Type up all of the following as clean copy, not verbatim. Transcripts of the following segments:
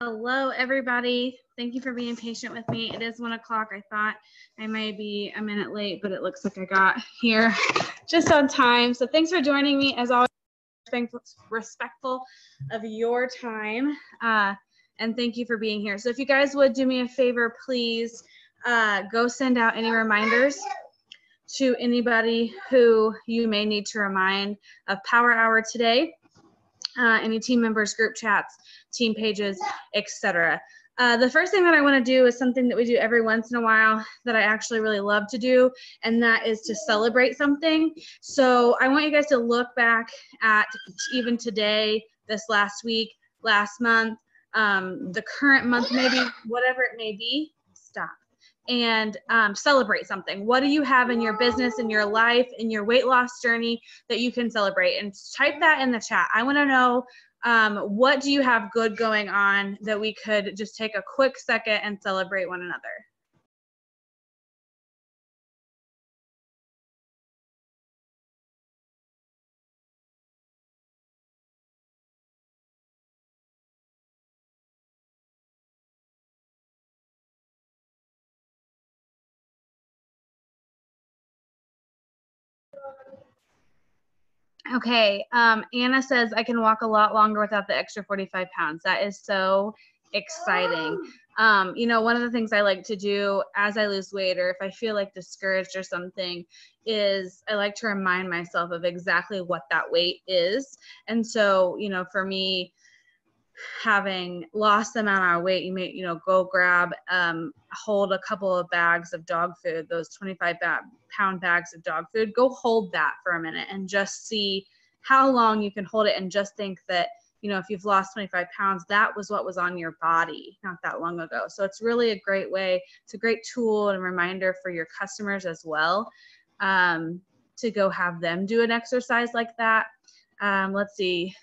Hello, everybody. Thank you for being patient with me. It is 1 o'clock. I thought I may be a minute late, but it looks like I got here just on time. So thanks for joining me. As always, respectful of your time. And thank you for being here. So if you guys would do me a favor, please go send out any reminders to anybody who you may need to remind of Power Hour today. Any team members, group chats, team pages, etc. The first thing that I want to do is something that we do every once in a while that I actually really love to do, and that is to celebrate something. So I want you guys to look back at even today, this last week, last month, the current month, maybe, whatever it may be. Stop. And celebrate something. What do you have in your business, in your life, in your weight loss journey that you can celebrate? And type that in the chat. I want to know what do you have good going on that we could just take a quick second and celebrate one another. Okay, Anna says I can walk a lot longer without the extra 45 pounds. That is so exciting. You know, one of the things I like to do as I lose weight, or if I feel like discouraged or something, is I like to remind myself of exactly what that weight is. And so, you know, for me, having lost the amount of weight, you may, you know, go grab, hold a couple of bags of dog food, those 25-pound bags of dog food, go hold that for a minute and just see how long you can hold it, and just think that, you know, if you've lost 25 pounds, that was what was on your body not that long ago. So it's really a great way. It's a great tool and reminder for your customers as well, to go have them do an exercise like that. Let's see.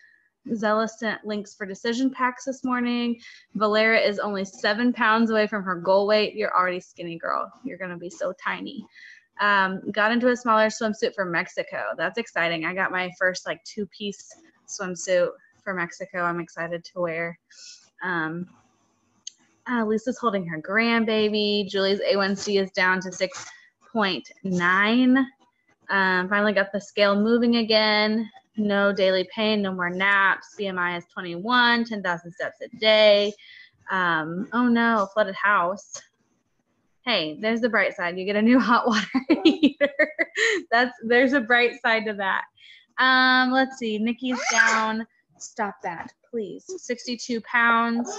Zella sent links for decision packs this morning. Valera is only 7 pounds away from her goal weight. You're already skinny, girl. You're going to be so tiny. Got into a smaller swimsuit for Mexico. That's exciting. I got my first like 2-piece swimsuit for Mexico. I'm excited to wear. Lisa's holding her grandbaby. Julie's A1C is down to 6.9. Finally got the scale moving again. No daily pain, no more naps. BMI is 21, 10,000 steps a day. Oh no, flooded house. Hey, there's the bright side. You get a new hot water heater. There's a bright side to that. Let's see. Nikki's down. Stop that, please. 62 pounds.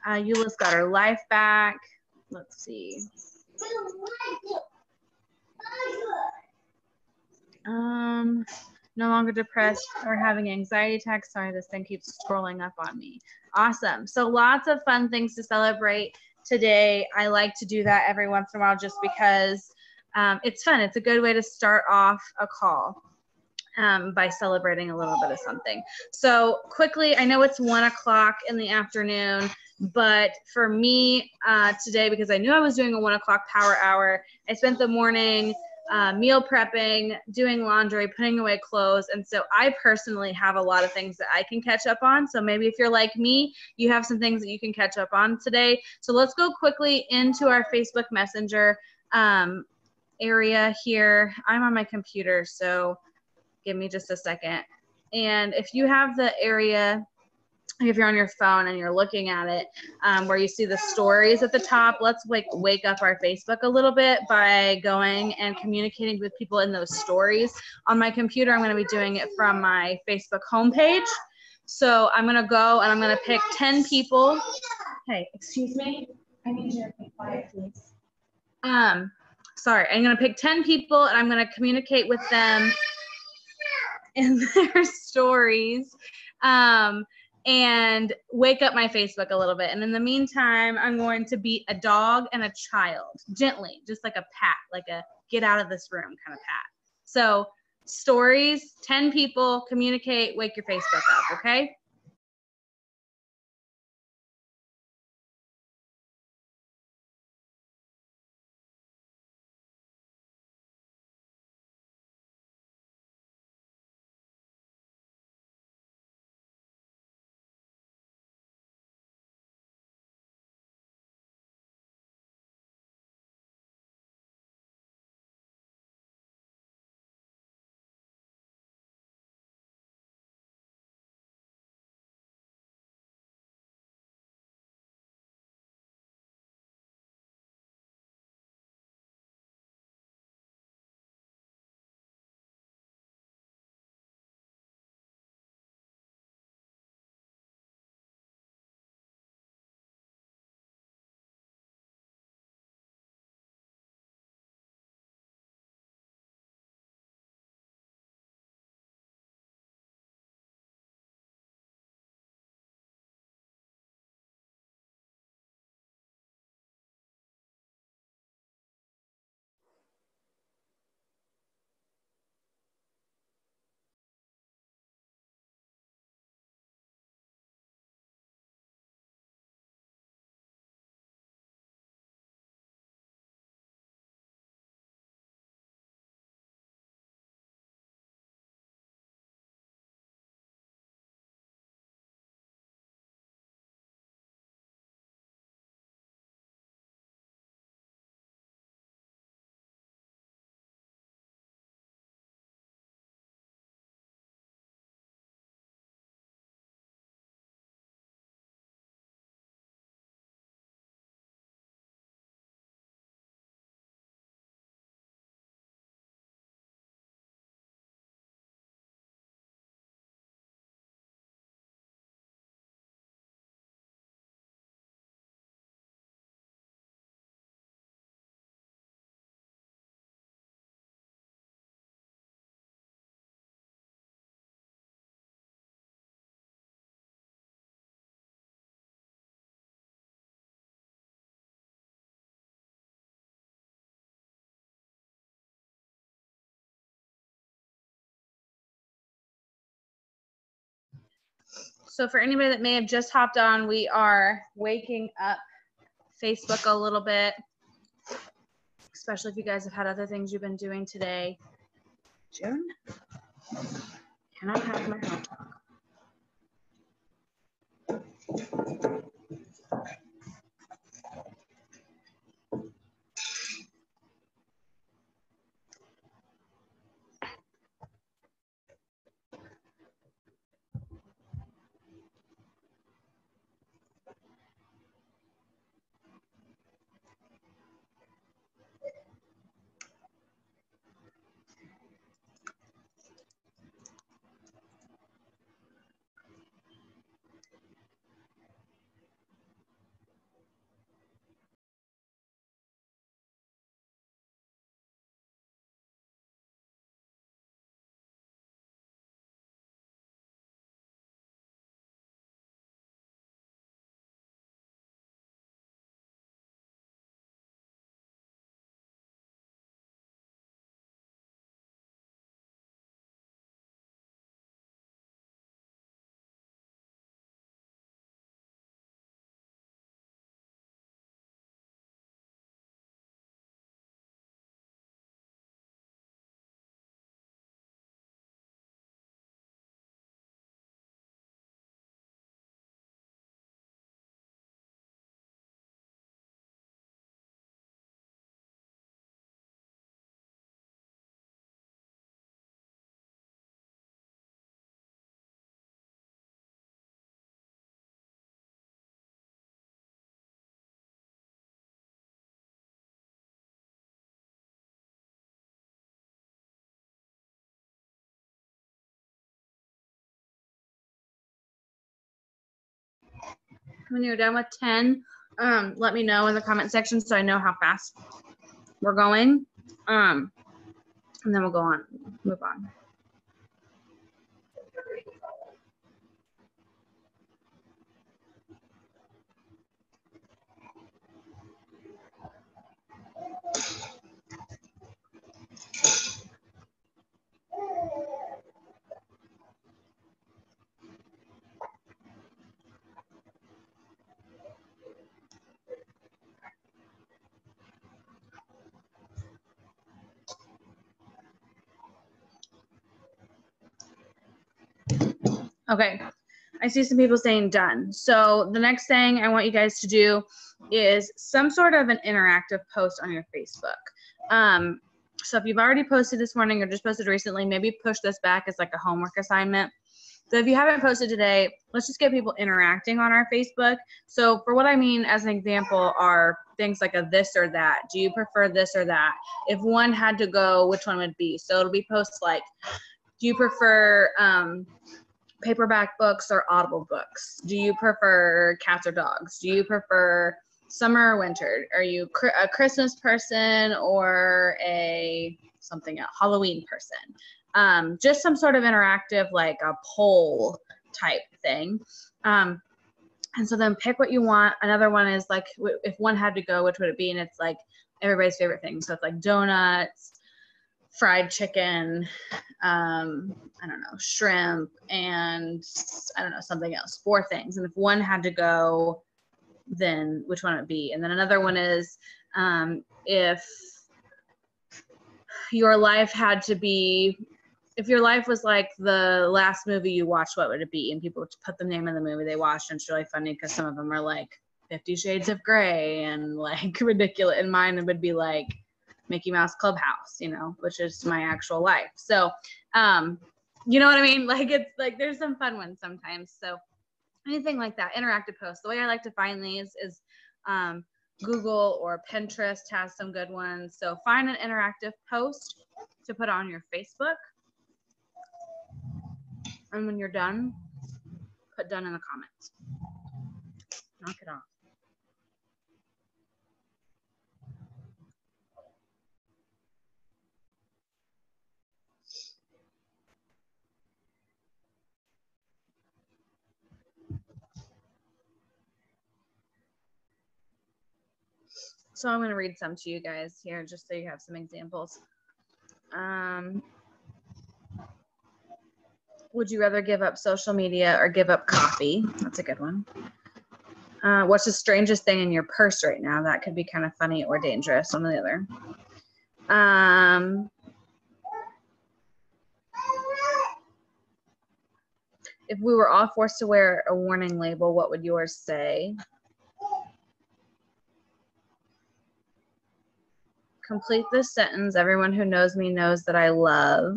Eula's got her life back. Let's see. No longer depressed or having anxiety attacks. Sorry, this thing keeps scrolling up on me. Awesome. So lots of fun things to celebrate today. I like to do that every once in a while just because it's fun. It's a good way to start off a call by celebrating a little bit of something. So quickly, I know it's 1 o'clock in the afternoon, but for me today, because I knew I was doing a 1 o'clock power hour, I spent the morning meal prepping, doing laundry, putting away clothes. And so I personally have a lot of things that I can catch up on. So maybe if you're like me, you have some things that you can catch up on today. So let's go quickly into our Facebook Messenger area here. I'm on my computer, so give me just a second. And if you have the area, if you're on your phone and you're looking at it, where you see the stories at the top, let's wake up our Facebook a little bit by going and communicating with people in those stories. On my computer, I'm going to be doing it from my Facebook homepage. So I'm going to go and I'm going to pick 10 people. Hey, excuse me. I need you to be quiet, please. Sorry, I'm going to pick 10 people and I'm going to communicate with them in their stories. And wake up my Facebook a little bit. And in the meantime, I'm going to beat a dog and a child gently, just like a pat, like a get out of this room kind of pat. So stories, 10 people, communicate, wake your Facebook up, okay? So for anybody that may have just hopped on, we are waking up Facebook a little bit, especially if you guys have had other things you've been doing today. June, can I have my hot dog? When you're done with 10, let me know in the comment section so I know how fast we're going. And then we'll move on. Okay, I see some people saying done. So the next thing I want you guys to do is some sort of an interactive post on your Facebook. So if you've already posted this morning or just posted recently, maybe push this back as like a homework assignment. So if you haven't posted today, let's just get people interacting on our Facebook. So for what I mean as an example are things like a this or that. Do you prefer this or that? If one had to go, which one would be? So it'll be posts like, do you prefer paperback books or Audible books? Do you prefer cats or dogs? Do you prefer summer or winter? Are you a Christmas person or a something else, Halloween person? Just some sort of interactive, like a poll type thing. And so then pick what you want. Another one is like, if one had to go, which would it be? And it's like everybody's favorite thing. So it's like donuts, fried chicken, I don't know, shrimp, and I don't know, something else, 4 things. And if one had to go, then which one would it be? And then another one is if your life had to be, if your life was like the last movie you watched, what would it be? And people would put the name of the movie they watched, and it's really funny because some of them are like 50 Shades of Grey and like ridiculous. And mine would be like Mickey Mouse Clubhouse, you know, which is my actual life. So, you know what I mean? Like, it's like, there's some fun ones sometimes. So anything like that, interactive posts. The way I like to find these is Google or Pinterest has some good ones. So find an interactive post to put on your Facebook. And when you're done, put done in the comments. Knock it off. So I'm going to read some to you guys here just so you have some examples. Would you rather give up social media or give up coffee? That's a good one. What's the strangest thing in your purse right now? That could be kind of funny or dangerous, one or the other. If we were all forced to wear a warning label, what would yours say? Complete this sentence. Everyone who knows me knows that I love.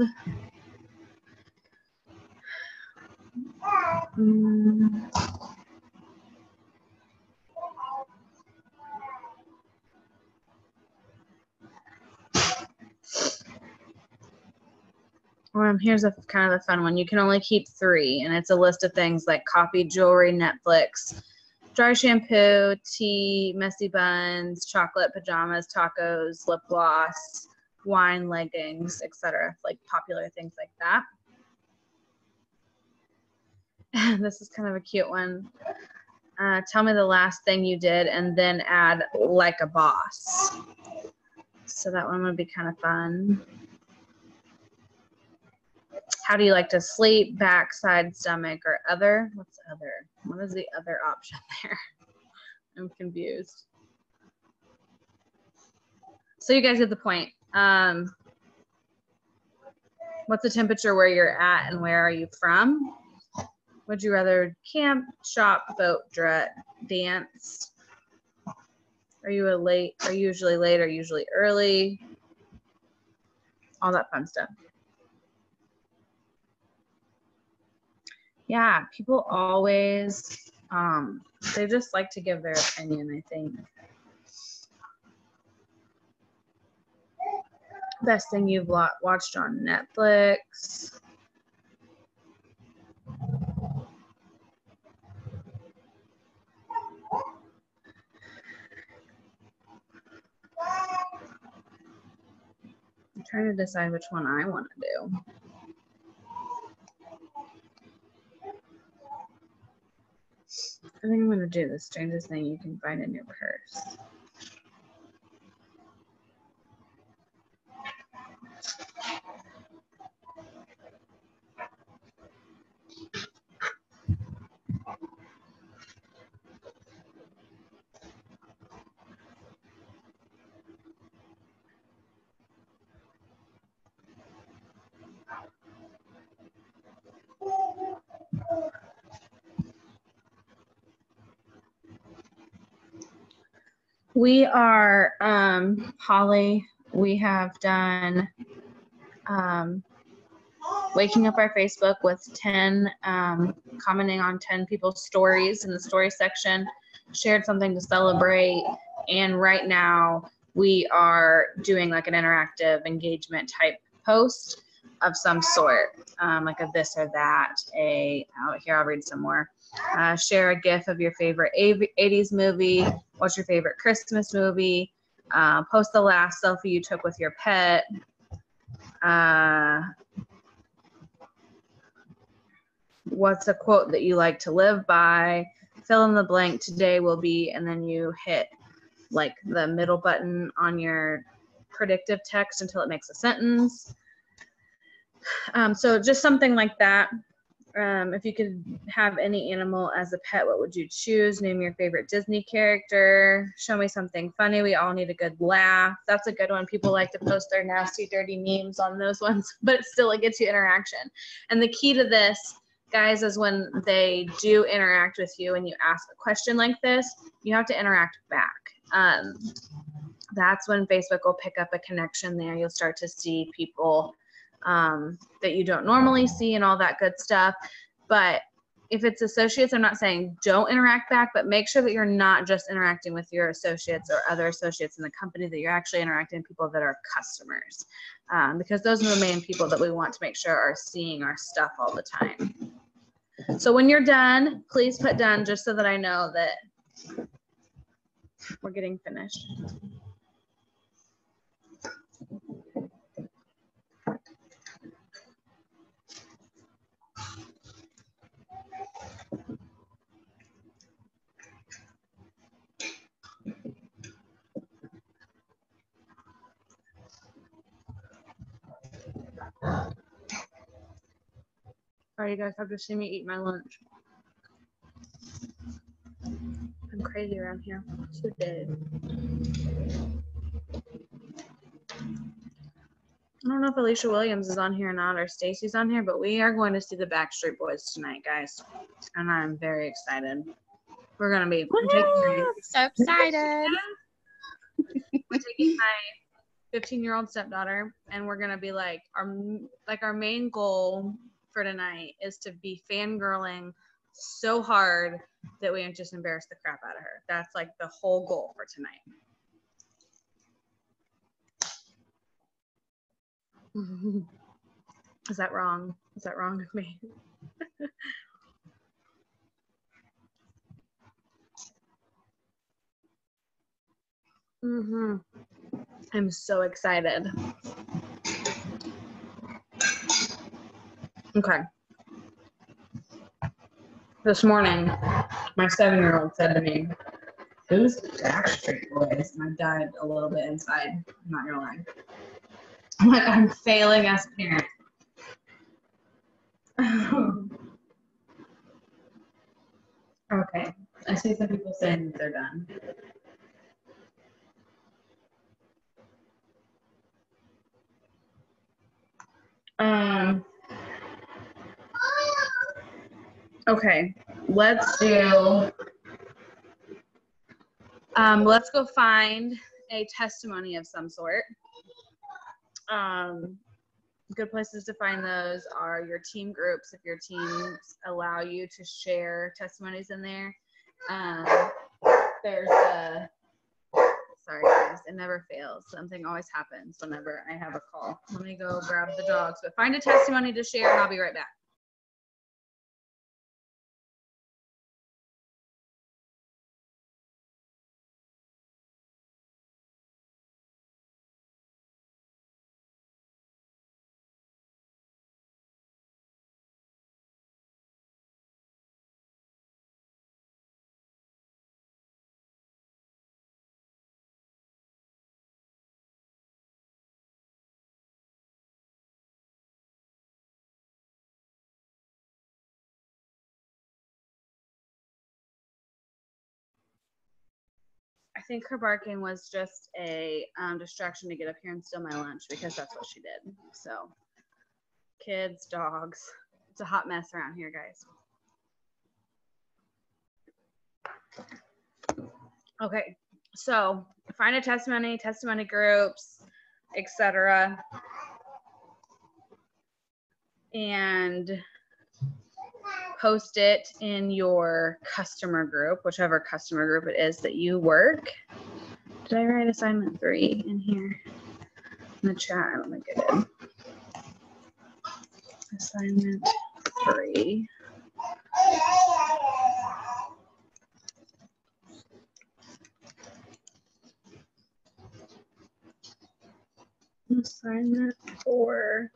Here's a kind of a fun one. You can only keep 3, and it's a list of things like coffee, jewelry, Netflix, dry shampoo, tea, messy buns, chocolate, pajamas, tacos, lip gloss, wine, leggings, etc. Like popular things like that. This is kind of a cute one. Tell me the last thing you did and then add like a boss. So that one would be kind of fun. How do you like to sleep? Back, side, stomach, or other? What's other? What is the other option there? I'm confused. So you guys get the point. What's the temperature where you're at and where are you from? Would you rather camp, shop, boat, dance? Are you usually late or usually early? All that fun stuff. Yeah, people always, they just like to give their opinion, I think. Best thing you've watched on Netflix. I'm trying to decide which one I want to do. I think I'm going to do the strangest thing you can find in your purse. We are, Holly, we have done waking up our Facebook with 10, commenting on 10 people's stories in the story section, shared something to celebrate, and right now we are doing like an interactive engagement type post of some sort, like a this or that, here I'll read some more. Share a GIF of your favorite 80s movie. What's your favorite Christmas movie? Post the last selfie you took with your pet. What's a quote that you like to live by? Fill in the blank. Today will be, and then you hit like the middle button on your predictive text until it makes a sentence. So just something like that. If you could have any animal as a pet, what would you choose? Name your favorite Disney character. Show me something funny. We all need a good laugh. That's a good one. People like to post their nasty, dirty memes on those ones, but it gets you interaction. And the key to this, guys, is when they do interact with you and you ask a question like this, you have to interact back. That's when Facebook will pick up a connection there. You'll start to see people that you don't normally see and all that good stuff. But if it's associates, I'm not saying don't interact back, but make sure that you're not just interacting with your associates or other associates in the company, that you're actually interacting with people that are customers, because those are the main people that we want to make sure are seeing our stuff all the time. So when you're done, please put done, just so that I know that we're getting finished. Sorry, you guys have to see me eat my lunch. I'm crazy around here. So dead. I don't know if Alicia Williams is on here or not, or Stacy's on here, but we are going to see the Backstreet Boys tonight, guys. And I'm very excited. We're going to be so excited. We're taking my 15-year-old stepdaughter, and we're going to be like our main goal for tonight is to be fangirling so hard that we just embarrass the crap out of her. That's like the whole goal for tonight. Is that wrong? Is that wrong with me? I'm so excited. Okay. This morning, my 7-year-old said to me, "Who's the Backstreet Boys?" And I died a little bit inside. I'm not gonna lie. I'm like, I'm failing as a parent. Okay. I see some people saying that they're done. Okay, let's go find a testimony of some sort. Good places to find those are your team groups, if your teams allow you to share testimonies in there. There's a, sorry guys, it never fails. Something always happens whenever I have a call. Let me go grab the dogs, but find a testimony to share and I'll be right back. I think her barking was just a distraction to get up here and steal my lunch because that's what she did. So, kids, dogs, it's a hot mess around here, guys. Okay, so find a testimony groups, etc. And post it in your customer group, whichever customer group it is that you work. Did I write assignment 3 in here in the chat? I don't think I did. Assignment 3. Assignment 4.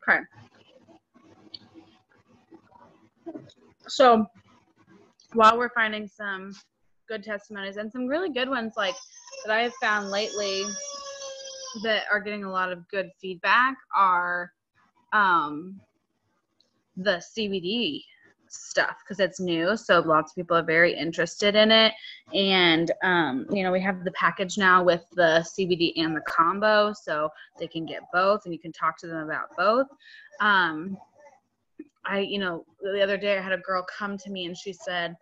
Okay. So while we're finding some good testimonies and some really good ones like that I have found lately that are getting a lot of good feedback are the CBD stuff because it's new, so lots of people are very interested in it. And you know, we have the package now with the CBD and the combo, so they can get both and you can talk to them about both. You know, the other day I had a girl come to me and she said,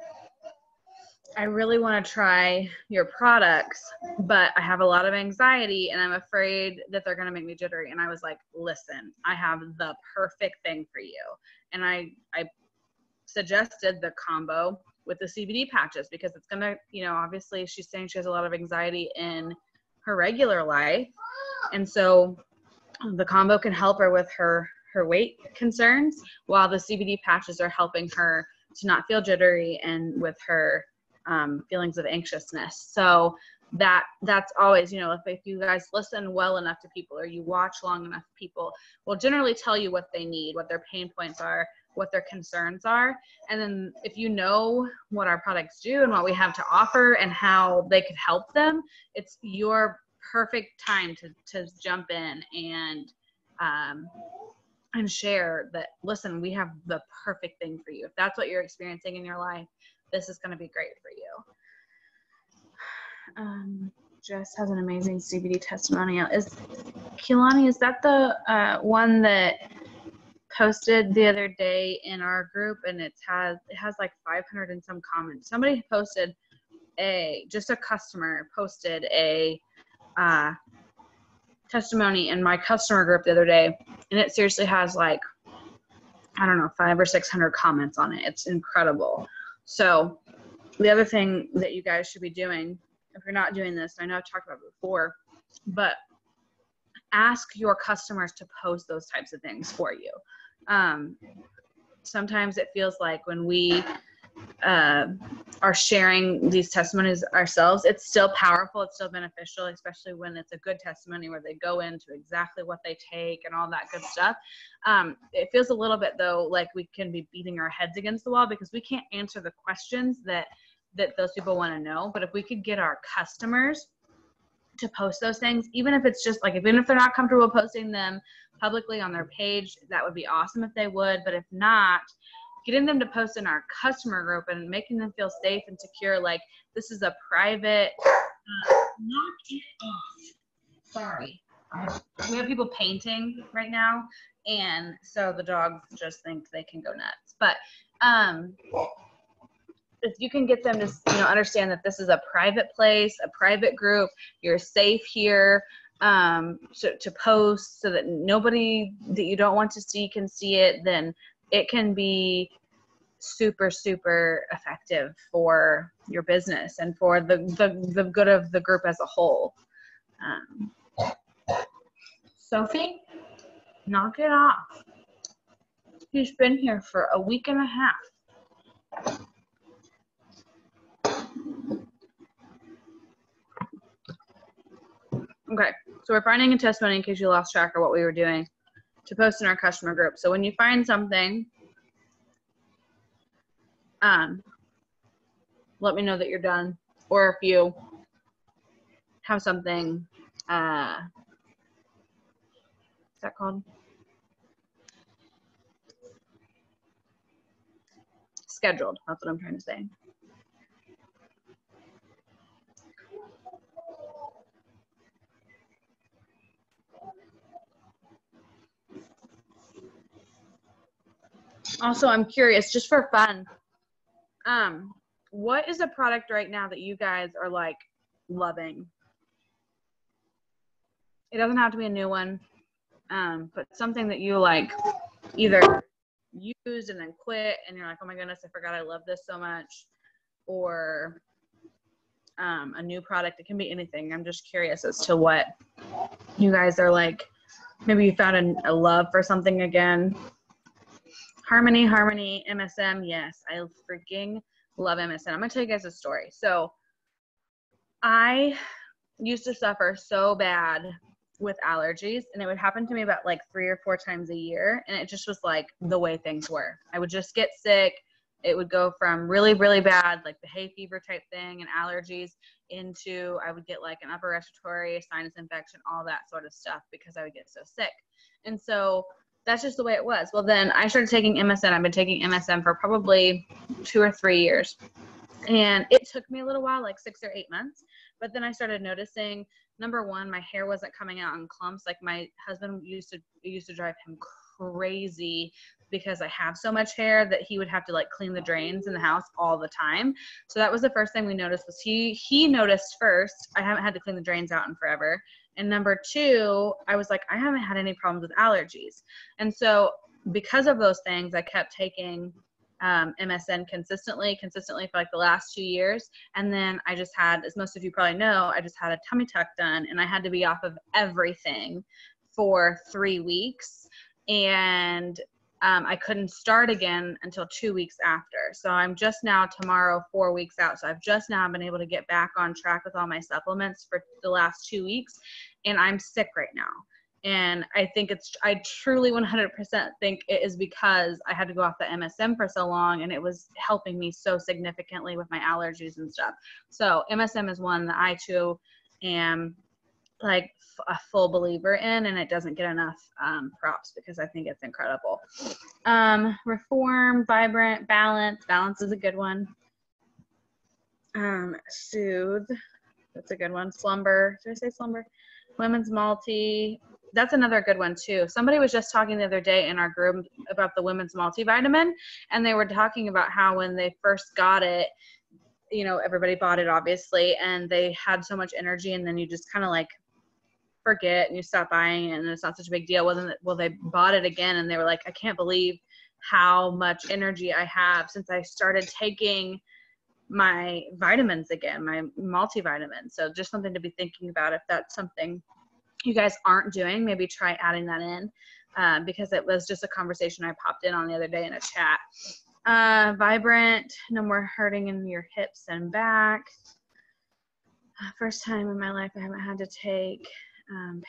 I really want to try your products, but I have a lot of anxiety and I'm afraid that they're going to make me jittery. And I was like, listen, I have the perfect thing for you. And I suggested the combo with the CBD patches because it's going to, you know, obviously she's saying she has a lot of anxiety in her regular life. And so the combo can help her with her weight concerns while the CBD patches are helping her to not feel jittery and with her feelings of anxiousness. So that's always, you know, if you guys listen well enough to people or you watch long enough, people will generally tell you what they need, what their pain points are, what their concerns are. And then if you know what our products do and what we have to offer and how they could help them, it's your perfect time to jump in and share that, listen, we have the perfect thing for you. If that's what you're experiencing in your life, this is going to be great for you. Jess has an amazing CBD testimonial. Kehlani, is that the one that posted the other day in our group, and it has like 500 and some comments? Somebody posted just a customer posted a testimony in my customer group the other day, and it seriously has like, I don't know, 500 or 600 comments on it. It's incredible. So the other thing that you guys should be doing, if you're not doing this, I know I've talked about it before, but ask your customers to post those types of things for you. Sometimes it feels like when we are sharing these testimonies ourselves, it's still powerful, it's still beneficial, especially when it's a good testimony where they go into exactly what they take and all that good stuff. It feels a little bit, though, like we can be beating our heads against the wall because we can't answer the questions that those people want to know. But if we could get our customers to post those things, even if it's just like, even if they're not comfortable posting them publicly on their page, that would be awesome if they would. But if not, getting them to post in our customer group and making them feel safe and secure, like this is a private, knock it off. Sorry. We have people painting right now, and so the dogs just think they can go nuts. But if you can get them to understand that this is a private place, a private group, you're safe here, to post so that nobody that you don't want to see can see it, then it can be super, super effective for your business and for the good of the group as a whole. Sophie, knock it off. She's been here for a week and a half. Okay, so we're finding a testimony in case you lost track of what we were doing to post in our customer group. So when you find something, let me know that you're done. Or if you have something, what's that called? Scheduled, that's what I'm trying to say. Also, I'm curious, just for fun, what is a product right now that you guys are like loving? It doesn't have to be a new one, but something that you like either used and then quit and you're like, oh my goodness, I forgot I love this so much, or a new product. It can be anything. I'm just curious as to what you guys are like. Maybe you found a love for something again. Harmony, MSM, yes. I freaking love MSM. I'm going to tell you guys a story. So I used to suffer so bad with allergies, and it would happen to me about like 3 or 4 times a year, and it just was like the way things were. I would just get sick. It would go from really, really bad, like the hay fever type thing and allergies, into I would get like an upper respiratory, sinus infection, all that sort of stuff because I would get so sick. And so that's just the way it was. Well, then I started taking MSM. I've been taking MSM for probably 2 or 3 years. And it took me a little while, like 6 or 8 months. But then I started noticing, number one, my hair wasn't coming out in clumps. Like my husband used to drive him crazy because I have so much hair that he would have to like clean the drains in the house all the time. So that was the first thing we noticed. Was he noticed first, I haven't had to clean the drains out in forever. And number 2, I was like, I haven't had any problems with allergies. And so because of those things, I kept taking MSM consistently for like the last 2 years. And then I just had, as most of you probably know, I just had a tummy tuck done, and I had to be off of everything for 3 weeks. And I couldn't start again until 2 weeks after. So I'm just now tomorrow 4 weeks out. So I've just now been able to get back on track with all my supplements for the last 2 weeks, and I'm sick right now. And I truly 100% think it is because I had to go off the MSM for so long, and it was helping me so significantly with my allergies and stuff. So MSM is one that I too am like a full believer in, and it doesn't get enough props because I think it's incredible. Reform, vibrant, balance is a good one. Soothe, that's a good one. Slumber, did I say slumber? Women's multi, that's another good one too. Somebody was just talking the other day in our group about the women's multivitamin, and they were talking about how when they first got it, you know, everybody bought it obviously, and they had so much energy, and then you just kind of like forget and you stop buying it, and it's not such a big deal. Well, they bought it again, and they were like, I can't believe how much energy I have since I started taking my vitamins again, my multivitamin. So just something to be thinking about. If that's something you guys aren't doing, maybe try adding that in, because it was just a conversation I popped in on the other day in a chat. Vibrant, no more hurting in your hips and back. First time in my life I haven't had to take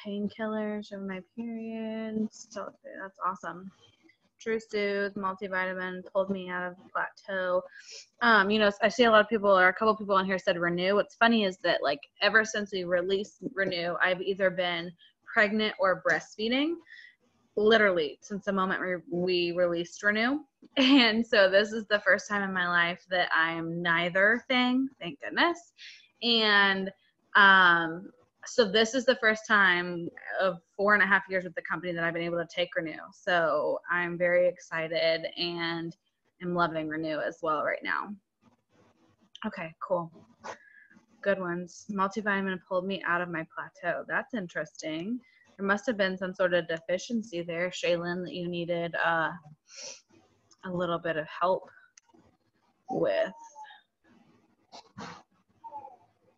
painkillers over my periods. So that's awesome. True Soothe, multivitamin, pulled me out of the plateau. You know, I see a lot of people, or a couple people on here said Renew. What's funny is that like ever since we released Renew, I've either been pregnant or breastfeeding, literally since the moment we released Renew. And so this is the first time in my life that I'm neither thing, thank goodness. And so this is the first time of 4.5 years with the company that I've been able to take Renew. So I'm very excited and am loving Renew as well right now. Okay, cool. Good ones. Multivitamin pulled me out of my plateau. That's interesting. There must have been some sort of deficiency there, Shaylin, that you needed a little bit of help with.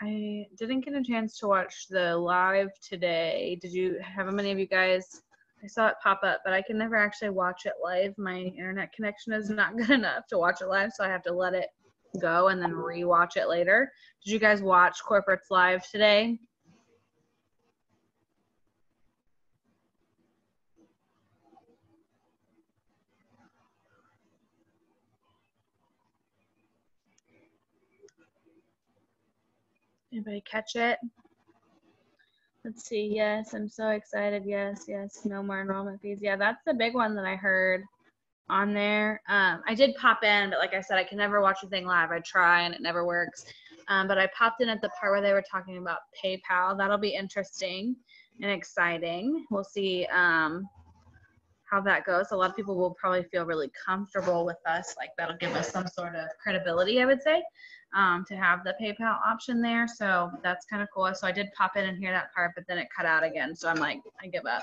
I didn't get a chance to watch the live today. Did you have many of you guys? I saw it pop up, but I can never actually watch it live. My internet connection is not good enough to watch it live, so I have to let it go and then re-watch it later. Did you guys watch Corporate's live today? Anybody catch it? Let's see. Yes, I'm so excited. Yes, no more enrollment fees. Yeah, that's the big one that I heard on there. I did pop in, but like I said, I can never watch a thing live. I try and it never works. But I popped in at the part where they were talking about PayPal. That'll be interesting and exciting. We'll see how that goes. A lot of people will probably feel really comfortable with us. Like that'll give us some sort of credibility, I would say, to have the PayPal option there. So that's kind of cool. So I did pop in and hear that part, but then it cut out again. So I'm like, I give up.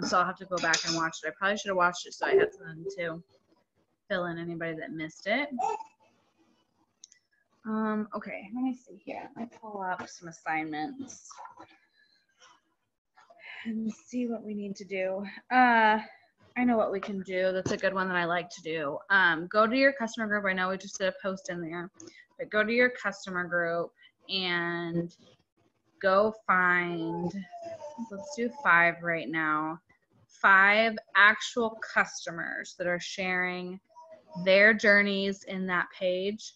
So I'll have to go back and watch it. I probably should have watched it so I had something to fill in anybody that missed it. Okay, let me see here. Let me pull up some assignments and see what we need to do. I know what we can do. That's a good one that I like to do. Go to your customer group. I know we just did a post in there, but go to your customer group and go find, let's do 5 right now, 5 actual customers that are sharing their journeys in that page,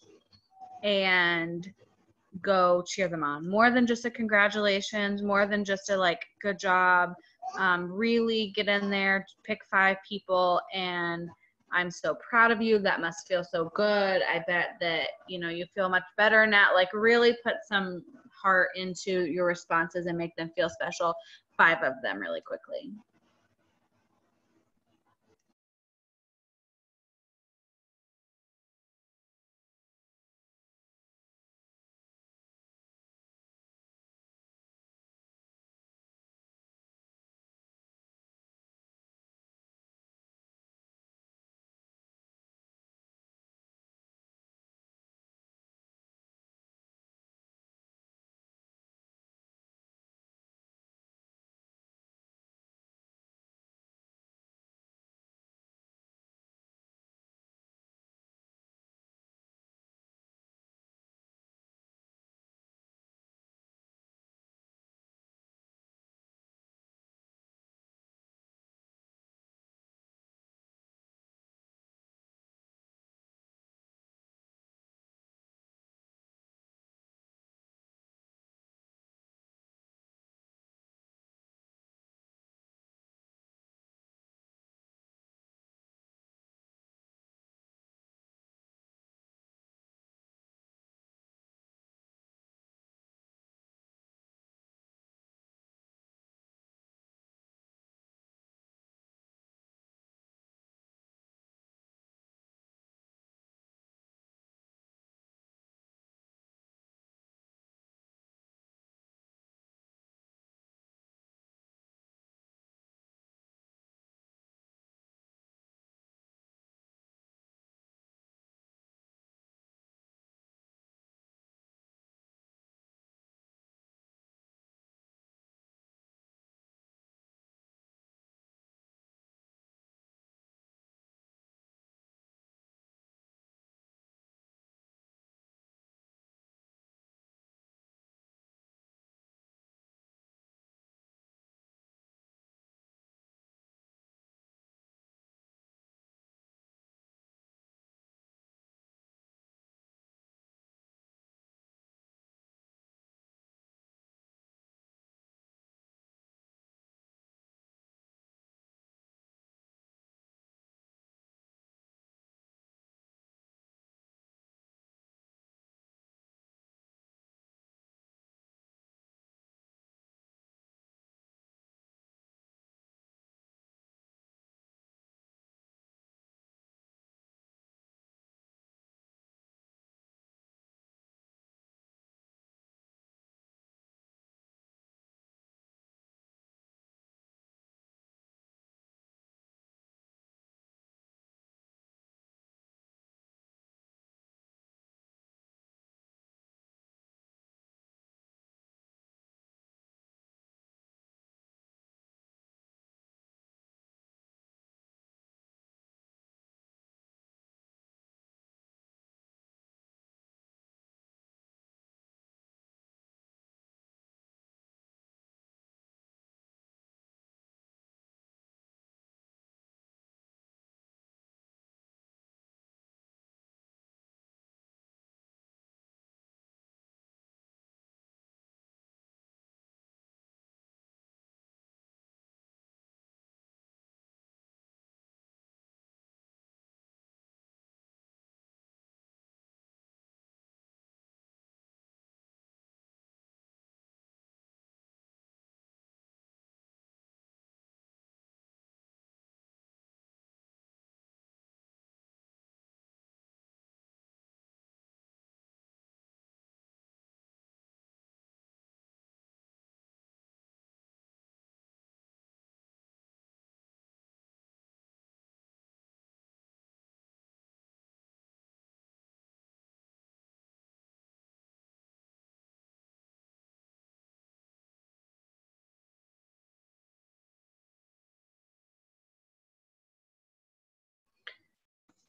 and go cheer them on. More than just a congratulations, more than just a like good job. Really get in there, pick 5 people, and I'm so proud of you. That must feel so good. I bet that, you know, you feel much better now. Like really put some heart into your responses and make them feel special. 5 of them really quickly.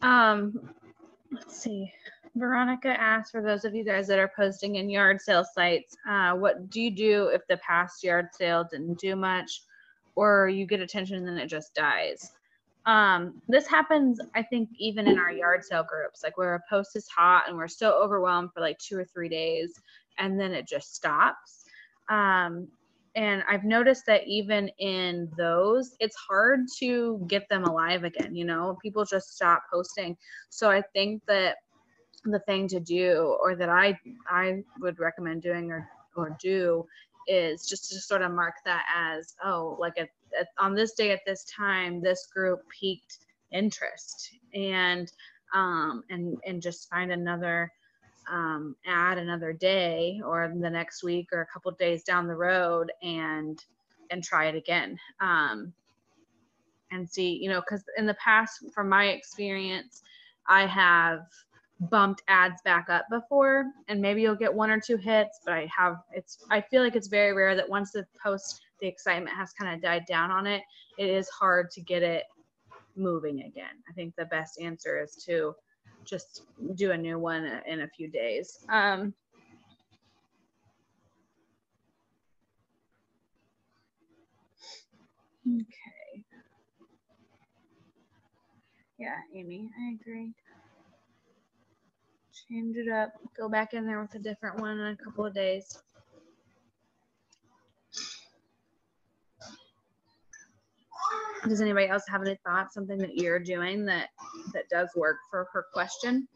Let's see. Veronica asked, for those of you guys that are posting in yard sale sites, what do you do if the past yard sale didn't do much, or you get attention and then it just dies? This happens, I think, even in our yard sale groups, like where a post is hot and we're so overwhelmed for like 2 or 3 days, and then it just stops. And I've noticed that even in those, it's hard to get them alive again. You know, people just stop posting. So I think that the thing to do, or that I would recommend doing or do, is just to sort of mark that as, oh, like on this day at this time, this group peaked interest, and just find another ad another day or the next week or a couple days down the road and try it again, and see, you know, because in the past, from my experience, I have bumped ads back up before, and maybe you'll get 1 or 2 hits, but I feel like it's very rare that once the excitement has kind of died down on it, it is hard to get it moving again. I think the best answer is to just do a new one in a few days. Okay. Yeah, Amy, I agree. Change it up. Go back in there with a different one in a couple of days. Does anybody else have any thoughts? Something that you're doing that does work for her question?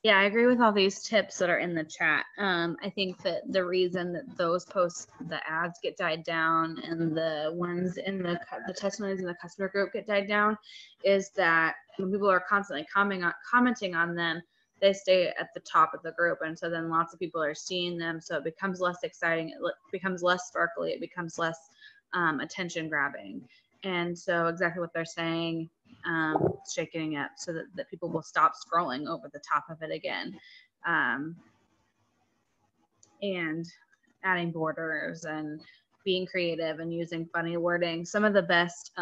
Yeah, I agree with all these tips that are in the chat. I think that the reason that those posts, the ads get died down and the ones in the testimonies in the customer group get died down is that when people are constantly commenting on them, they stay at the top of the group. And so then lots of people are seeing them. So it becomes less exciting. It becomes less sparkly. It becomes less attention grabbing. And so exactly what they're saying, shaking it up so that people will stop scrolling over the top of it again, and adding borders and being creative and using funny wording. Some of the best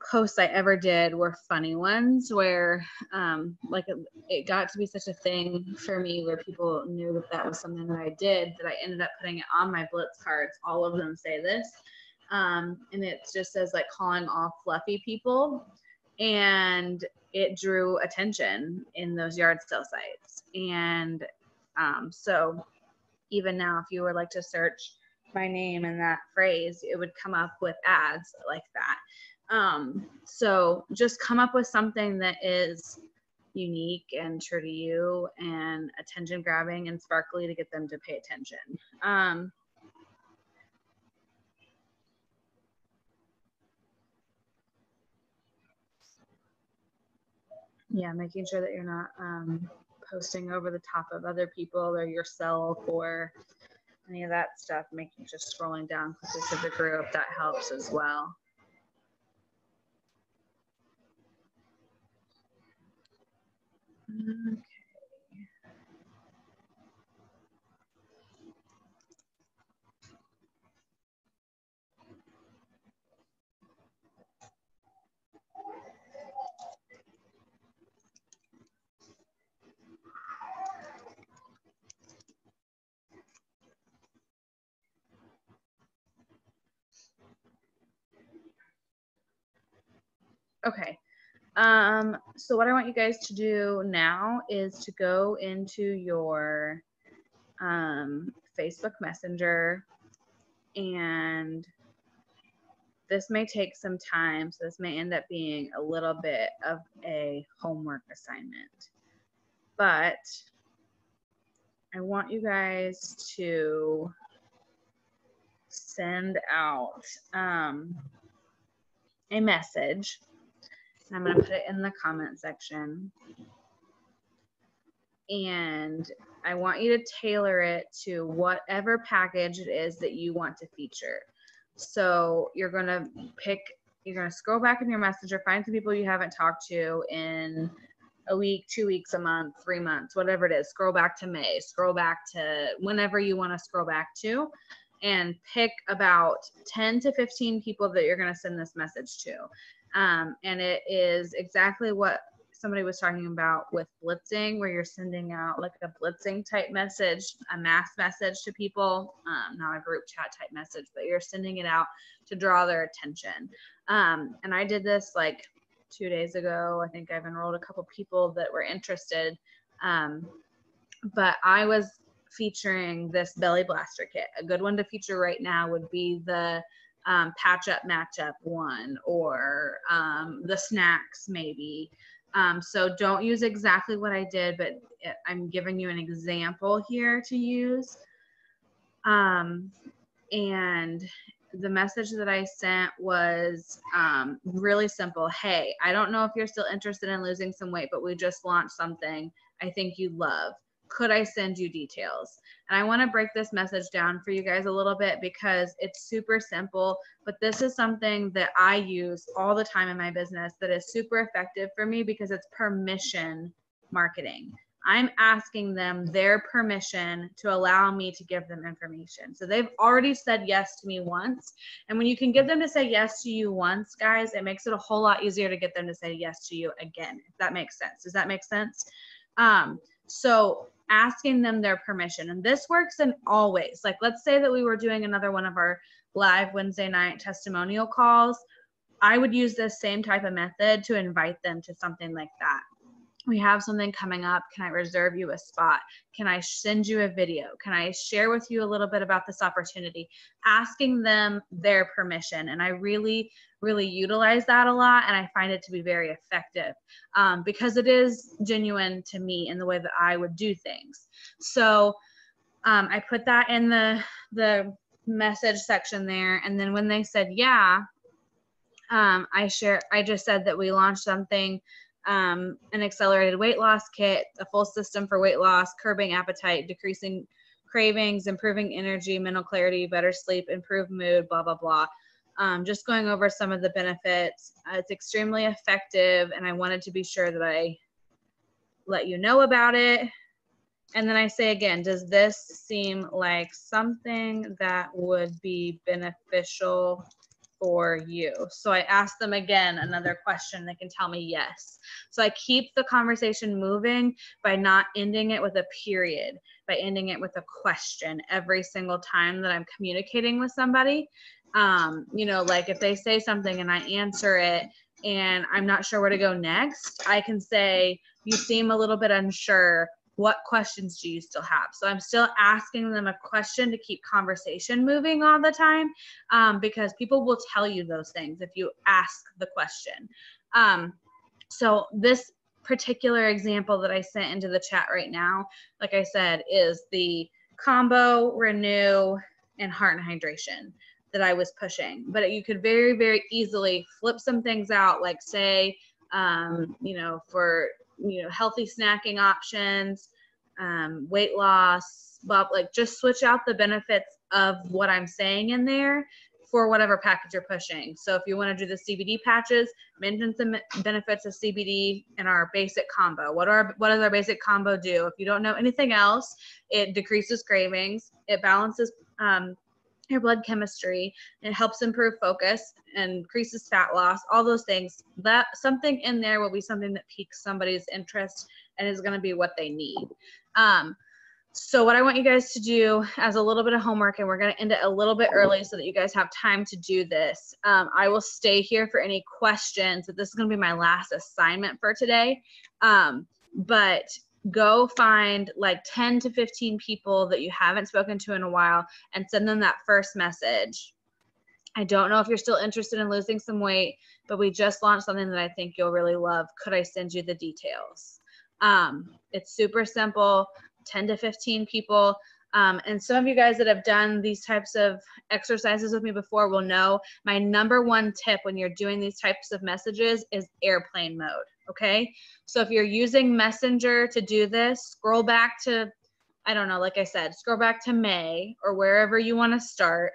posts I ever did were funny ones where like it got to be such a thing for me where people knew that was something that I did, that I ended up putting it on my Blitz cards. All of them say this. And it just says like calling all fluffy people, and it drew attention in those yard sale sites. And so even now, if you were like to search my name and that phrase, it would come up with ads like that. So just come up with something that is unique and true to you and attention grabbing and sparkly to get them to pay attention. Yeah, making sure that you're not posting over the top of other people or yourself or any of that stuff. Making just scrolling down quickly to the group, that helps as well. Okay. Okay. So what I want you guys to do now is to go into your Facebook Messenger, and this may take some time, so this may end up being a little bit of a homework assignment, but I want you guys to send out a message. I'm going to put it in the comment section, and I want you to tailor it to whatever package it is that you want to feature. So you're going to scroll back in your messenger, find some people you haven't talked to in a week, 2 weeks, a month, 3 months, whatever it is. Scroll back to May, scroll back to whenever you want to scroll back to, and pick about 10 to 15 people that you're going to send this message to. And it is exactly what somebody was talking about with blitzing, where you're sending out like a blitzing type message, a mass message to people, not a group chat type message, but you're sending it out to draw their attention. And I did this like 2 days ago. I think I've enrolled a couple people that were interested. But I was featuring this belly blaster kit. A good one to feature right now would be the patch up matchup one, or the snacks maybe. So don't use exactly what I did, but I'm giving you an example here to use. And the message that I sent was really simple. Hey, I don't know if you're still interested in losing some weight, but we just launched something I think you'd love. Could I send you details? And I want to break this message down for you guys a little bit because it's super simple, but this is something that I use all the time in my business that is super effective for me because it's permission marketing. I'm asking them their permission to allow me to give them information. So they've already said yes to me once. And when you can get them to say yes to you once, guys, it makes it a whole lot easier to get them to say yes to you again, if that makes sense. Does that make sense? So asking them their permission, and this works in all ways. Like, let's say that we were doing another one of our live Wednesday night testimonial calls. I would use this same type of method to invite them to something like that. We have something coming up. Can I reserve you a spot? Can I send you a video? Can I share with you a little bit about this opportunity? Asking them their permission. And I really, really utilize that a lot. And I find it to be very effective because it is genuine to me in the way that I would do things. So I put that in the message section there. And then when they said, yeah, I just said that we launched something, an accelerated weight loss kit, a full system for weight loss, curbing appetite, decreasing cravings, improving energy, mental clarity, better sleep, improved mood, blah, blah, blah. Just going over some of the benefits. It's extremely effective, and I wanted to be sure that I let you know about it. And then I say again, does this seem like something that would be beneficial for you? So I ask them again another question. They can tell me yes. So I keep the conversation moving by not ending it with a period, by ending it with a question every single time that I'm communicating with somebody. You know, like if they say something and I answer it and I'm not sure where to go next, I can say, you seem a little bit unsure. What questions do you still have? So I'm still asking them a question to keep conversation moving all the time, because people will tell you those things if you ask the question. So this particular example that I sent into the chat right now, like I said, is the combo, renew, and heart and hydration that I was pushing. But you could very, very easily flip some things out, like say, you know, for healthy snacking options, weight loss, like just switch out the benefits of what I'm saying in there for whatever package you're pushing. So if you want to do the CBD patches, mention some benefits of CBD in our basic combo. What does our basic combo do? If you don't know anything else, it decreases cravings, it balances your blood chemistry, it helps improve focus, increases fat loss, all those things. That something in there will be something that piques somebody's interest and is going to be what they need. So what I want you guys to do as a little bit of homework, and we're going to end it a little bit early so that you guys have time to do this. I will stay here for any questions. This is going to be my last assignment for today. But go find like 10 to 15 people that you haven't spoken to in a while and send them that first message. I don't know if you're still interested in losing some weight, but we just launched something that I think you'll really love. Could I send you the details? It's super simple. 10 to 15 people. And some of you guys that have done these types of exercises with me before will know my number one tip when you're doing these types of messages is airplane mode. Okay. So if you're using Messenger to do this, scroll back to, I don't know, like I said, scroll back to May or wherever you want to start.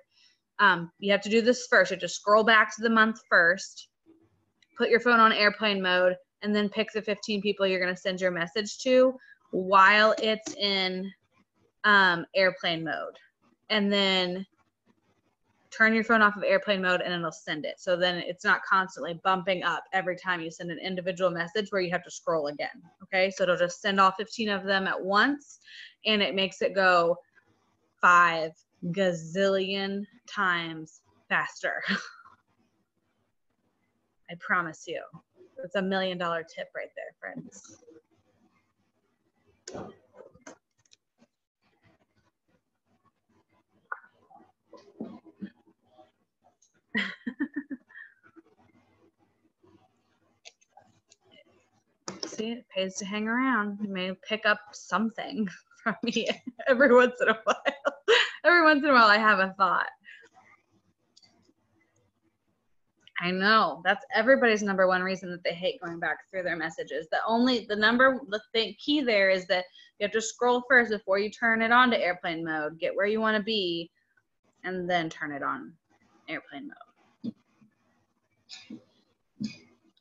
You have to do this first. You have to scroll back to the month first, put your phone on airplane mode, and then pick the 15 people you're going to send your message to while it's in airplane mode, and then turn your phone off of airplane mode and it'll send it. So then it's not constantly bumping up every time you send an individual message where you have to scroll again. Okay, so it'll just send all 15 of them at once, and it makes it go 5 gazillion times faster. I promise you. It's $1 million tip right there, friends. See, it pays to hang around. You may pick up something from me every once in a while. Every once in a while I have a thought. I know that's everybody's number one reason that they hate going back through their messages. The key there is that you have to scroll first before you turn it on to airplane mode, get where you want to be, and then turn it on airplane mode.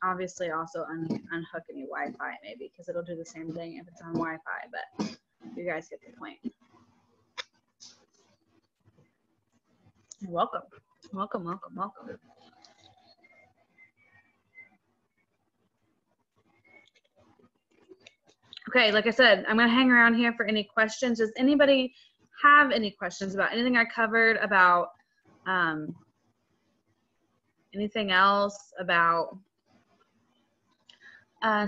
Obviously also unhook any Wi-Fi maybe, because it'll do the same thing if it's on Wi-Fi, but you guys get the point. You're welcome. Welcome, welcome, welcome. Okay, like I said, I'm going to hang around here for any questions. Does anybody have any questions about anything I covered, about anything else, about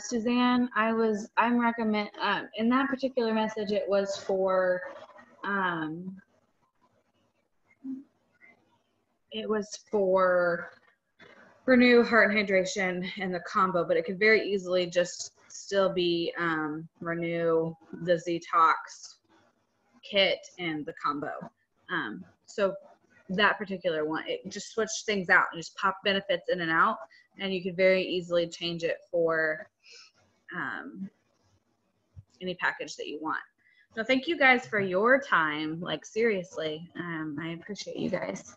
Suzanne? I'm recommend in that particular message, it was for Renew, Heart, and Hydration and the combo, but it could very easily just still be Renew, the Z-Tox kit, and the combo. So that particular one, it just switched things out and just pop benefits in and out, and you could very easily change it for any package that you want. So thank you guys for your time. Like seriously, I appreciate you guys.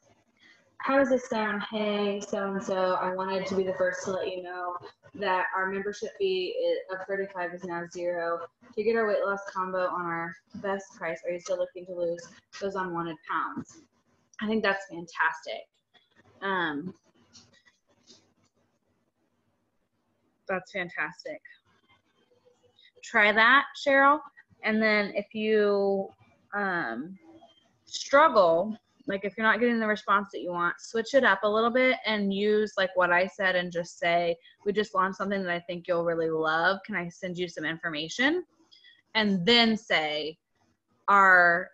How does this sound? Hey, so-and-so, I wanted to be the first to let you know that our membership fee of $35 is now $0. To get our weight loss combo on our best price, are you still looking to lose those unwanted pounds? I think that's fantastic. That's fantastic. Try that, Cheryl. And then if you struggle, like if you're not getting the response that you want, switch it up a little bit and use like what I said and just say, we just launched something that I think you'll really love. Can I send you some information? And then say, I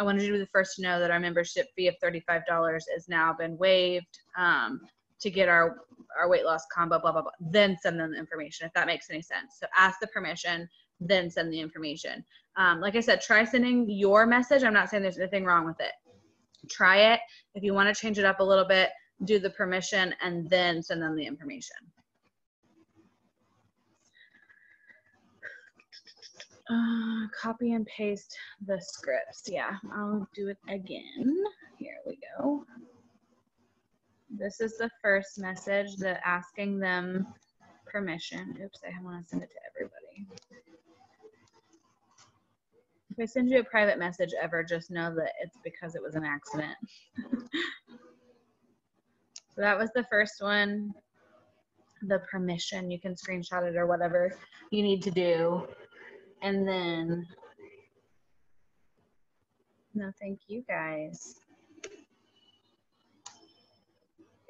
wanted you to be the first to know that our membership fee of $35 has now been waived to get our weight loss combo, blah, blah, blah. Then send them the information, if that makes any sense. So ask the permission, then send the information. Like I said, try sending your message. I'm not saying there's anything wrong with it. Try it. If you want to change it up a little bit, do the permission and then send them the information. Copy and paste the scripts. Yeah, I'll do it again. Here we go. This is the first message, the asking them permission. Oops, I want to send it to everybody. If I send you a private message ever, just know that it's because it was an accident. So that was the first one. The permission, you can screenshot it or whatever you need to do. And then, no, thank you guys.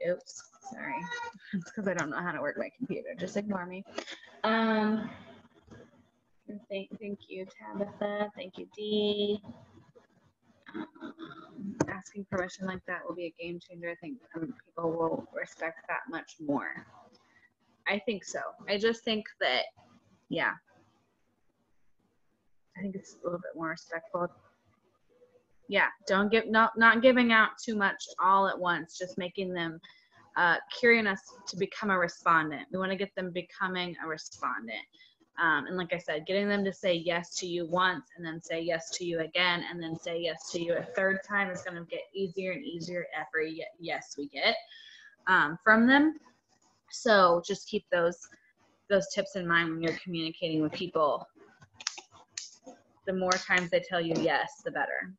Oops, sorry. It's because I don't know how to work my computer. Just ignore me. Thank you, Tabitha. Thank you, Dee. Asking permission like that will be a game changer. I think people will respect that much more. I think so. I just think that, yeah. I think it's a little bit more respectful. Yeah, don't give not giving out too much all at once. Just making them curious to become a respondent. We want to get them becoming a respondent. And like I said, getting them to say yes to you once and then say yes to you again and then say yes to you a third time is going to get easier and easier every yes we get from them. So just keep those tips in mind when you're communicating with people. The more times they tell you yes, the better.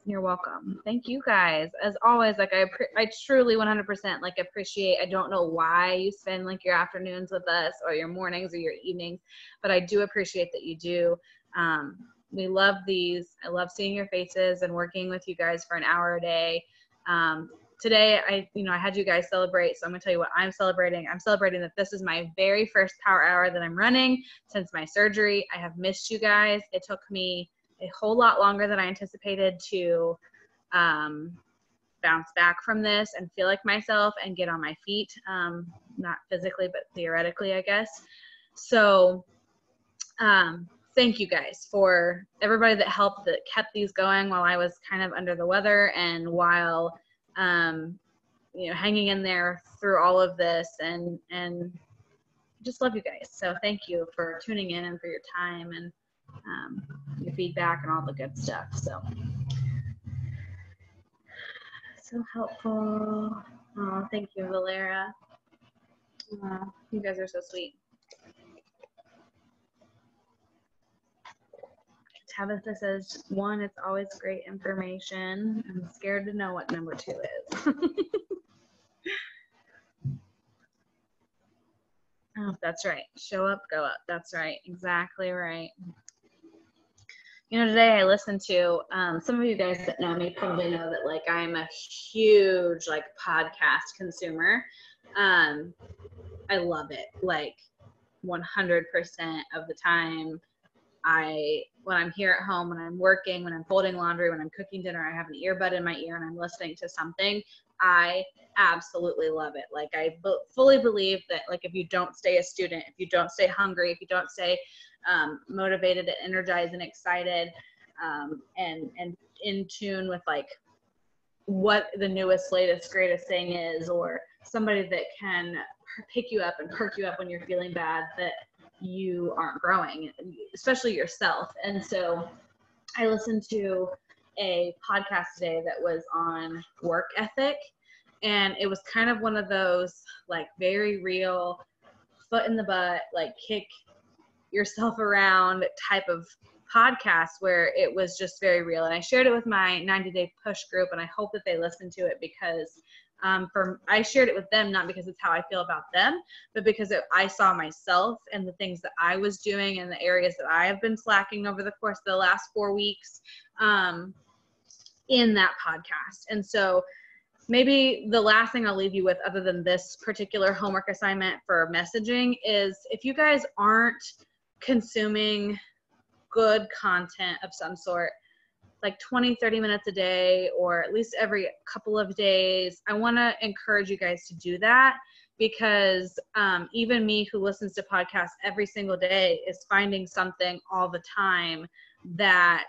You're welcome. Thank you guys. As always, like I truly 100% like appreciate. I don't know why you spend like your afternoons with us or your mornings or your evenings, but I do appreciate that you do. We love these. I love seeing your faces and working with you guys for an hour a day. Today, I had you guys celebrate, so I'm gonna tell you what I'm celebrating. I'm celebrating that this is my very first power hour that I'm running since my surgery. I have missed you guys. It took me a whole lot longer than I anticipated to bounce back from this and feel like myself and get on my feet, not physically, but theoretically, I guess. So thank you guys for everybody that helped, that kept these going while I was kind of under the weather and while hanging in there through all of this, and just love you guys. So thank you for tuning in and for your time and your feedback and all the good stuff. So helpful. Oh, thank you, Valera. You guys are so sweet. Tabitha says, 1, it's always great information. I'm scared to know what number 2 is. Oh, that's right. Show up, go up. That's right. Exactly right. Today I listened to, some of you guys that know me probably know that like I'm a huge like podcast consumer. I love it. Like 100% of the time. When I'm here at home, when I'm working, when I'm folding laundry, when I'm cooking dinner, I have an earbud in my ear and I'm listening to something. I absolutely love it. Like I fully believe that like if you don't stay a student, if you don't stay hungry, if you don't stay motivated and energized and excited and in tune with like what the newest, latest, greatest thing is, or somebody that can pick you up and perk you up when you're feeling bad, that you aren't growing, especially yourself. And so I listened to a podcast today that was on work ethic, and it was kind of one of those like very real foot in the butt, like kick yourself around type of podcast where it was just very real. And I shared it with my 90-day push group, and I hope that they listen to it because I shared it with them, not because it's how I feel about them, but because I saw myself and the things that I was doing and the areas that I have been slacking over the course of the last 4 weeks in that podcast. And so maybe the last thing I'll leave you with, other than this particular homework assignment for messaging, is if you guys aren't consuming good content of some sort, like 20-30 minutes a day, or at least every couple of days, I want to encourage you guys to do that, because even me, who listens to podcasts every single day, is finding something all the time that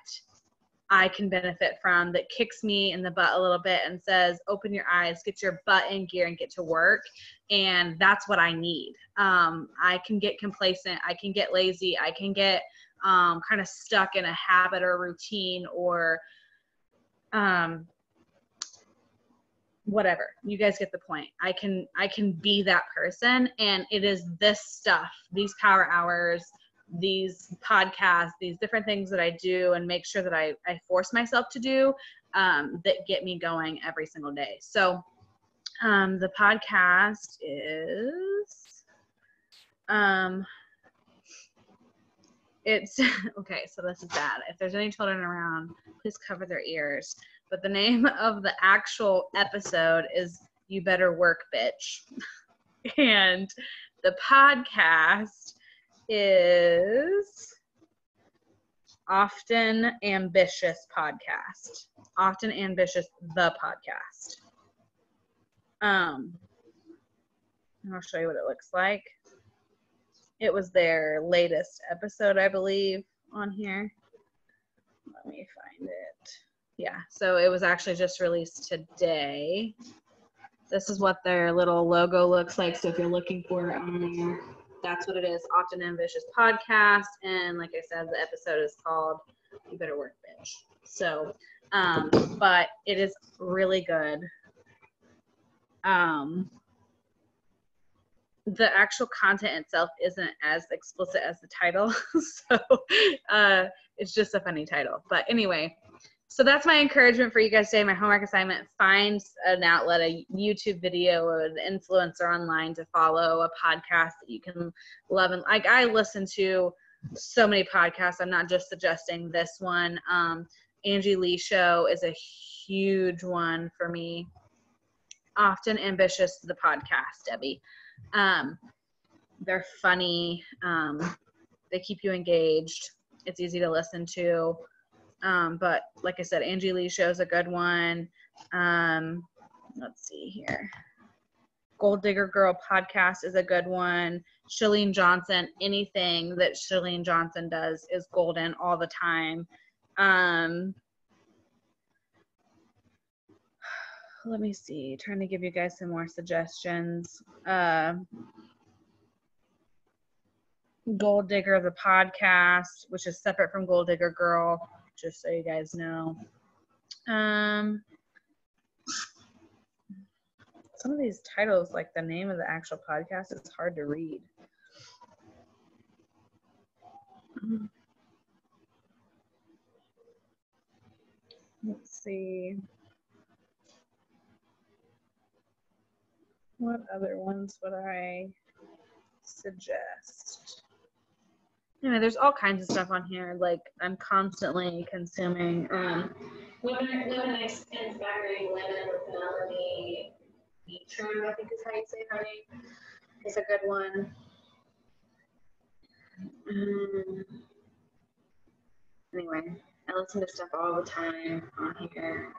I can benefit from, that kicks me in the butt a little bit and says, open your eyes, get your butt in gear and get to work. And that's what I need. I can get complacent. I can get lazy. I can get kind of stuck in a habit or routine or whatever. You guys get the point. I can be that person, and it is this stuff, these power hours, these podcasts, these different things that I do and make sure that I force myself to do that get me going every single day. So the podcast is it's okay, so this is bad. If there's any children around, please cover their ears. But the name of the actual episode is You Better Work, Bitch. And the podcast is Often Ambitious Podcast. Often Ambitious, the podcast. I'll show you what it looks like. It was their latest episode, I believe, on here. Let me find it. Yeah, so it was actually just released today. This is what their little logo looks like. So if you're looking for it on there, that's what it is. Often Ambitious Podcast. And like I said, the episode is called You Better Work, Bitch. So, but it is really good. The actual content itself isn't as explicit as the title. So it's just a funny title. But anyway, so that's my encouragement for you guys today. My homework assignment: find an outlet, a YouTube video, an influencer online to follow, a podcast that you can love. And like, I listen to so many podcasts. I'm not just suggesting this one. Angie Lee Show is a huge one for me. Often Ambitious, the podcast, Debbie. They're funny. They keep you engaged. It's easy to listen to. But like I said, Angie Lee Show is a good one. Let's see here. Gold Digger Girl podcast is a good one. Chalene Johnson, anything that Chalene Johnson does is golden all the time. Let me see, trying to give you guys some more suggestions. Gold Digger, the podcast, which is separate from Gold Digger Girl, just so you guys know. Some of these titles, like the name of the actual podcast, is hard to read. Let's see. What other ones would I suggest? Anyway, there's all kinds of stuff on here. Like, I'm constantly consuming. Women Inspiring Women with Melanie Beecham, I think is how you say her name. It's a good one. Anyway, I listen to stuff all the time on here.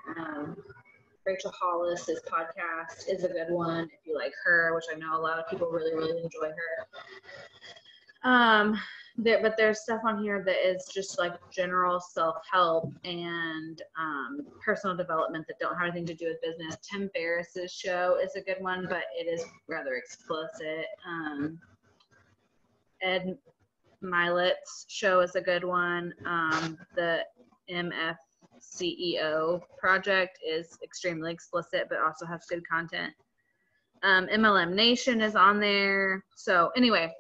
Rachel Hollis's podcast is a good one if you like her, which I know a lot of people really, really enjoy her. But there's stuff on here that is just like general self-help and personal development that don't have anything to do with business. Tim Ferriss's show is a good one, but it is rather explicit. Ed Milet's show is a good one. The MF CEO project is extremely explicit, but also has good content. MLM Nation is on there. So anyway,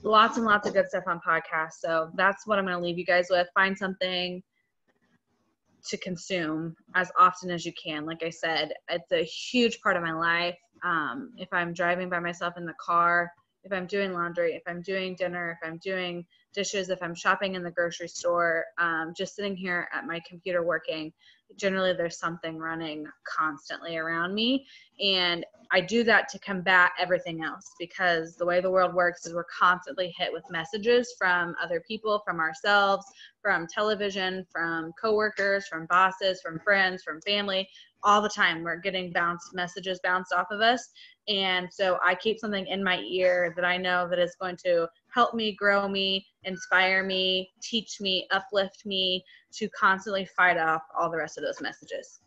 lots and lots of good stuff on podcasts. So that's what I'm going to leave you guys with. Find something to consume as often as you can. Like I said, it's a huge part of my life. If I'm driving by myself in the car, if I'm doing laundry, if I'm doing dinner, if I'm doing dishes, if I'm shopping in the grocery store, just sitting here at my computer working, generally there's something running constantly around me. And I do that to combat everything else, because the way the world works is we're constantly hit with messages from other people, from ourselves, from television, from coworkers, from bosses, from friends, from family. All the time we're getting messages bounced off of us. And so I keep something in my ear that I know that is going to help me, grow me, inspire me, teach me, uplift me, to constantly fight off all the rest of those messages.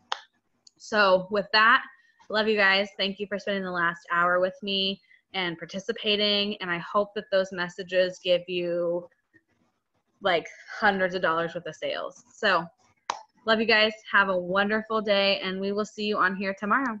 So with that, love you guys. Thank you for spending the last hour with me and participating. And I hope that those messages give you like hundreds of dollars worth of sales. So love you guys. Have a wonderful day, and we will see you on here tomorrow.